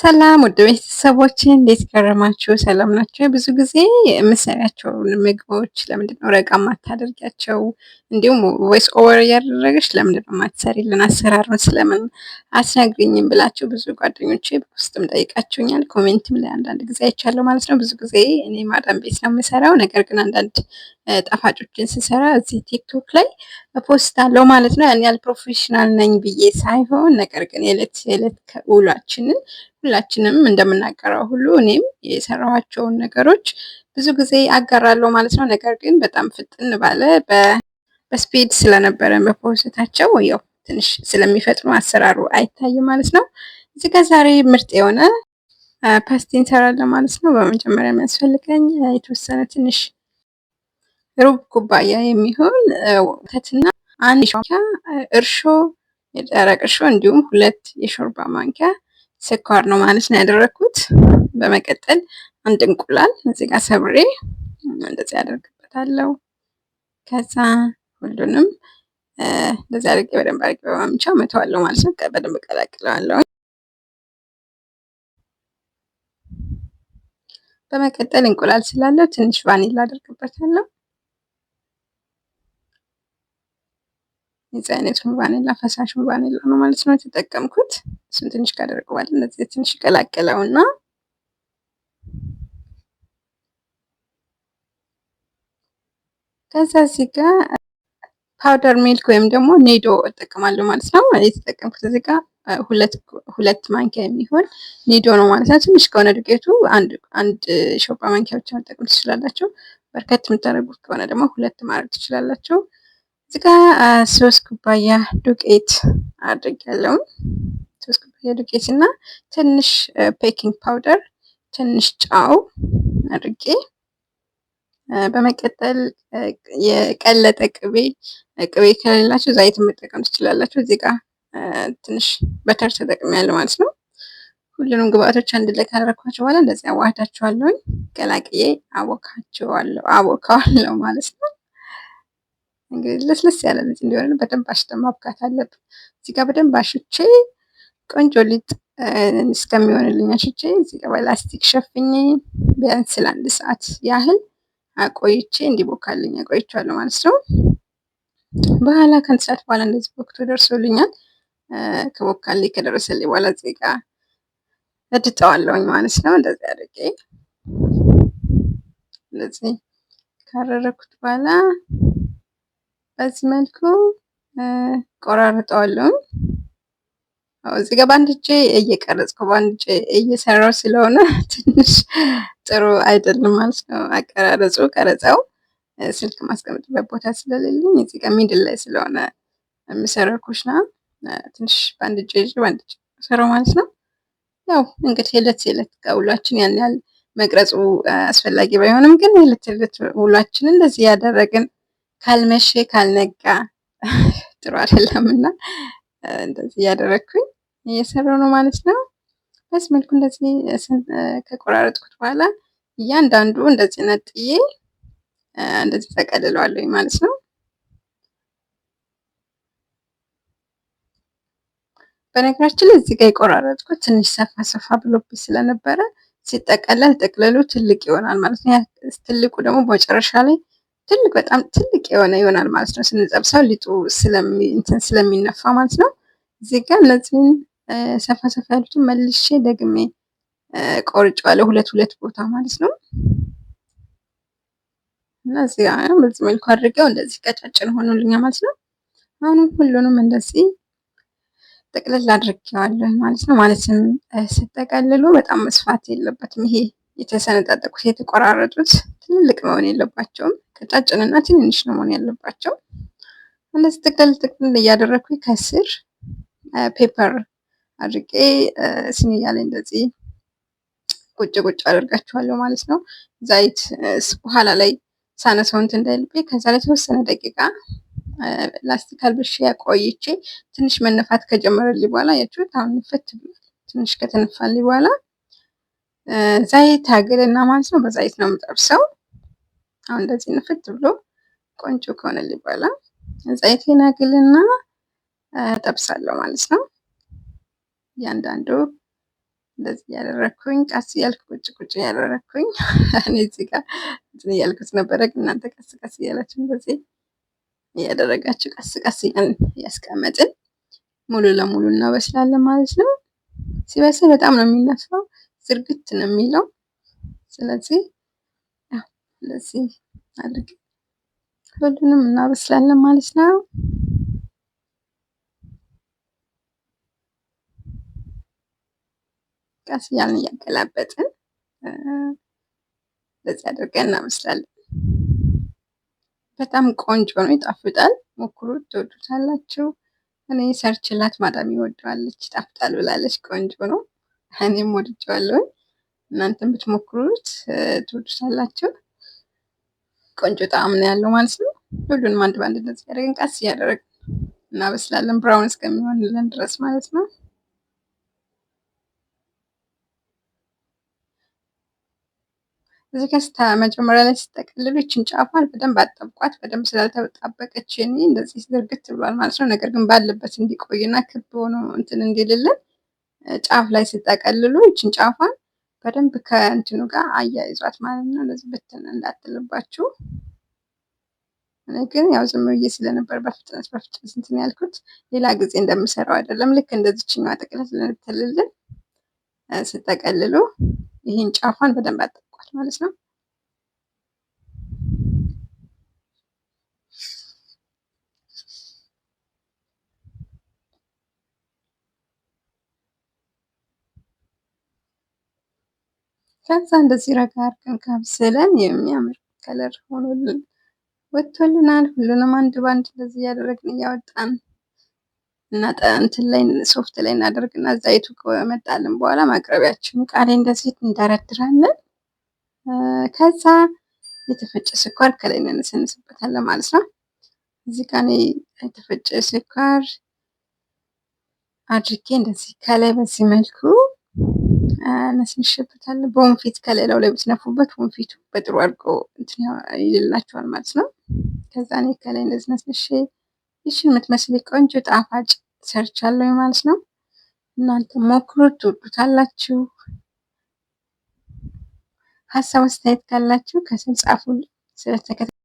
ሰላም ውድ ቤተሰቦቼ እንዴት ከረማችሁ? ሰላም ናቸው? ብዙ ጊዜ የምትሰሪያቸውን ምግቦች ለምንድነው ረጋ ማታደርጊያቸው? እንዲሁም ቮይስ ኦቨር እያደረግሽ ለምንድነው ማትሰሪልን? አሰራሩን ስለምን አትነግሪኝም? ብላችሁ ብዙ ጓደኞቼ በውስጥም ጠይቃችሁኛል። ኮሜንትም ላይ አንዳንድ ጊዜ አይቻለሁ ማለት ነው። ብዙ ጊዜ እኔ ማዳም ቤት ነው የምሰራው። ነገር ግን አንዳንድ ጣፋጮችን ስሰራ እዚህ ቲክቶክ ላይ እፖስታለሁ ማለት ነው። ያን ያህል ፕሮፌሽናል ነኝ ብዬ ሳይሆን፣ ነገር ግን የዕለት የዕለት ውሏችንን ሁላችንም እንደምናጋራው ሁሉ እኔም የሰራኋቸውን ነገሮች ብዙ ጊዜ አጋራለሁ ማለት ነው። ነገር ግን በጣም ፍጥን ባለ በስፒድ ስለነበረ በፕሮሰታቸው ያው ትንሽ ስለሚፈጥኑ አሰራሩ አይታይም ማለት ነው። እዚህ ጋር ዛሬ ምርጥ የሆነ ፓስቲ እንሰራለን ማለት ነው። በመጀመሪያ የሚያስፈልገኝ የተወሰነ ትንሽ ሩብ ኩባያ የሚሆን ወተትና አንድ ማንኪያ እርሾ፣ የደረቅ እርሾ እንዲሁም 2 የሾርባ ማንኪያ ስኳር ነው ማለት ነው ያደረኩት። በመቀጠል አንድ እንቁላል እዚህ ጋር ሰብሬ እንደዚህ አደርግበታለሁ። ከዛ ሁሉንም እንደዚህ አድርጌ በደንብ አድርጌ በማምቻ መተዋለሁ ማለት ነው። በደንብ ቀላቅለዋለሁ። በመቀጠል እንቁላል ስላለው ትንሽ ቫኒላ አደርግበታለሁ። የዚህ አይነቱን ቫኒላ ፈሳሹን ቫኒላ ነው ማለት ነው የተጠቀምኩት። እሱን ትንሽ ካደረግኩ በኋላ እንደዚህ ትንሽ ቀላቅለውና ከዛ እዚህ ጋር ፓውደር ሚልክ ወይም ደግሞ ኒዶ እጠቀማለሁ ማለት ነው። የተጠቀምኩት እዚህ ጋር ሁለት ማንኪያ የሚሆን ኒዶ ነው ማለት ነው። ትንሽ ከሆነ ዱቄቱ አንድ ሾርባ ማንኪያ ብቻ መጠቀም ትችላላችሁ። በርከት የምታደርጉት ከሆነ ደግሞ 2 ማድረግ ትችላላችሁ። እዚህ ጋር 3 ኩባያ ዱቄት አድርጌያለሁ። 3 ኩባያ ዱቄት እና ትንሽ ቤኪንግ ፓውደር፣ ትንሽ ጨው አድርጌ በመቀጠል የቀለጠ ቅቤ ከሌላችሁ ዘይት መጠቀም ትችላላችሁ። እዚህ ጋር ትንሽ በተር ተጠቅሜያለሁ ማለት ነው። ሁሉንም ግብአቶች አንድ ላይ ካደረኳቸው በኋላ እንደዚህ አዋህዳቸዋለሁ። ቀላቅዬ አቦካዋለሁ ማለት ነው። እንግዲህ ለስለስ ያለ ልጅ እንዲሆን በደንብ አሽተን ማብካት አለብን። እዚህ ጋር በደንብ አሽቼ ቆንጆ ሊጥ እስከሚሆንልኝ አሽቼ እዚህ ጋር በላስቲክ ሸፍኜ ቢያንስ ለ1 ሰዓት ያህል አቆይቼ እንዲቦካልኝ አቆይቼዋለሁ ማለት ነው። በኋላ ከአንድ ሰዓት በኋላ እንደዚህ ቦክቶ ደርሶልኛል። ከቦካልኝ ከደረሰልኝ በኋላ እዚህ ጋር እድጠዋለሁኝ ማለት ነው። እንደዚህ አድርጌ እንደዚህ ካደረኩት በኋላ በዚህ መልኩ ቆራርጠዋለሁ። እዚህ ጋር በአንድ እጄ እየቀረጽኩ በአንድ እጄ እየሰራው ስለሆነ ትንሽ ጥሩ አይደለም ማለት ነው አቀራረጹ። ቀረጻው ስልክ ማስቀመጥበት ቦታ ስለሌለኝ እዚህ ጋር ሚድል ላይ ስለሆነ የምሰራው ኩሽና ትንሽ በአንድ እጄ ይዤ በአንድ እጄ ሰራው ማለት ነው። ያው እንግዲህ የዕለት የዕለት ውሏችን ያን ያህል መቅረጹ አስፈላጊ ባይሆንም ግን የዕለት የዕለት ውሏችን እንደዚህ ያደረግን ካልመሸ ካልነጋ ጥሩ አይደለምና እንደዚህ እያደረግኩኝ እየሰራው ነው ማለት ነው። በዚህ መልኩ እንደዚህ ከቆራረጥኩት በኋላ እያንዳንዱ እንደዚህ ነጥዬ እንደዚህ ጠቀልለዋለሁ ማለት ነው። በነገራችን ላይ እዚህ ጋር የቆራረጥኩት ትንሽ ሰፋ ሰፋ ብሎብኝ ስለነበረ ሲጠቀለል ጥቅልሉ ትልቅ ይሆናል ማለት ነው። ትልቁ ደግሞ በመጨረሻ ላይ በጣም ትልቅ ይሆናል ማለት ነው። ስንጠብሰው ሊጡ ስለሚነፋ ማለት ነው። እዚህ ጋር እነዚህን ሰፋ ሰፋ ያሉትን መልሼ ደግሜ ቆርጬዋለሁ 2 ቦታ ማለት ነው። እና እዚህ ጋር በዚህ መልኩ አድርገው እንደዚህ ቀጫጭን ሆኖልኛል ማለት ነው። አሁንም ሁሉንም እንደዚህ ጠቅልል አድርጌዋለሁ ማለት ነው። ማለትም ስጠቀልሉ በጣም መስፋት የለበትም። ይሄ የተሰነጣጠቁት የተቆራረጡት ትልልቅ መሆን የለባቸውም። ቀጫጭንና ትንንሽ ነው መሆን ያለባቸው። እንደዚህ ጥቅልል እያደረኩኝ ከስር ፔፐር አድርጌ ሲኒያ ላይ እንደዚህ ቁጭ አደርጋቸዋለሁ ማለት ነው። ዘይት በኋላ ላይ ሳነሳው እንትን እንዳይልብኝ ከዛ ላይ ተወሰነ ደቂቃ ላስቲክ አልብሼ ቆይቼ ትንሽ መነፋት ከጀመረልኝ በኋላ ያችሁት አሁን ንፍት ብሏል። ትንሽ ከተነፋልኝ በኋላ ዘይት አግልና ማለት ነው በዘይት ነው የምጠብሰው። አሁን እንደዚህ ንፍት ብሎ ቆንጆ ከሆነልኝ በኋላ ዘይቴን አግልና ጠብሳለሁ ማለት ነው። እያንዳንዱ እንደዚህ እያደረግኩኝ ቀስ እያልኩ ቁጭ ቁጭ እያደረግኩኝ እኔ እዚህ ጋር እንትን እያልኩት ነበረ። ግን እናንተ ቀስ ቀስ እያላችሁ እንደዚህ እያደረጋችሁ ቀስ ቀስ እያልን እያስቀመጥን ሙሉ ለሙሉ እናበስላለን ማለት ነው። ሲበስል በጣም ነው የሚነፋው፣ ዝርግት ነው የሚለው። ስለዚህ ያው እንደዚህ አድርገን ሁሉንም እናበስላለን ማለት ነው። ቀስ እያልን እያገላበጥን እንደዚህ አድርገን እናበስላለን። በጣም ቆንጆ ነው፣ ይጣፍጣል። ሞክሩት፣ ትወዱታላችሁ። እኔ ሰርችላት ማዳም ይወደዋለች፣ ይጣፍጣል ብላለች። ቆንጆ ነው፣ እኔም ወድጄዋለሁ። እናንተም ብትሞክሩት ትወዱታላችሁ። ቆንጆ ጣዕም ነው ያለው ማለት ነው። ሁሉንም አንድ በአንድ እንደዚህ ያደረግን ቀስ እያደረግን እናበስላለን፣ ብራውን እስከሚሆንልን ድረስ ማለት ነው። እዚህ ጋር መጀመሪያ ላይ ሲጠቀልሉ ይችን ጫፏን በደንብ አጠብቋት። በደንብ ስላልተጣበቀች እኔ እንደዚህ ዝርግት ብሏል ማለት ነው። ነገር ግን ባለበት እንዲቆይና ክብ ሆኖ እንትን እንዲልልን ጫፍ ላይ ሲጠቀልሉ ይችን ጫፏን በደንብ ከእንትኑ ጋር አያይዟት ማለት ነው። እንደዚህ ብትን እንዳትልባችሁ። እኔ ግን ያው ዝም ብዬ ስለነበር በፍጥነት እንትን ያልኩት፣ ሌላ ጊዜ እንደምሰራው አይደለም። ልክ እንደዚችኛዋ ጠቅልል ልትልልን ስጠቀልሉ ይህን ጫፏን በደንብ አጠብቋት ማለት ነው። ከዛ እንደዚህ ረጋ አድርገን ካብስለን የሚያምር ከለር ሆኖልን ወጥቶልናል። ሁሉንም አንድ ባንድ እንደዚህ እያደረግን እያወጣን እና እንትን ላይ ሶፍት ላይ እናደርግና ዘይቱ ከመጣልን በኋላ ማቅረቢያችን እቃ ላይ እንደዚህ እንደረድራለን። ከዛ የተፈጨ ስኳር ከላይ እንነሰንስበታለን ማለት ነው። እዚህ ጋር እኔ የተፈጨ ስኳር አድርጌ እንደዚህ ከላይ በዚህ መልኩ ነስንሽበታለሁ። በወንፊት ከሌላው ላይ ብትነፉበት ወንፊቱ በጥሩ አድርጎ እንትን ይልላችኋል ማለት ነው። ከዛ እኔ ከላይ እንደዚህ ነስንሼ ይችን የምትመስል ቆንጆ ጣፋጭ ሰርቻለሁ ማለት ነው። እናንተ ሞክሩት፣ ትወዱታላችሁ። ሀሳብ አስተያየት ካላችሁ ከስር ጻፉልኝ። ስለተከታተላችሁ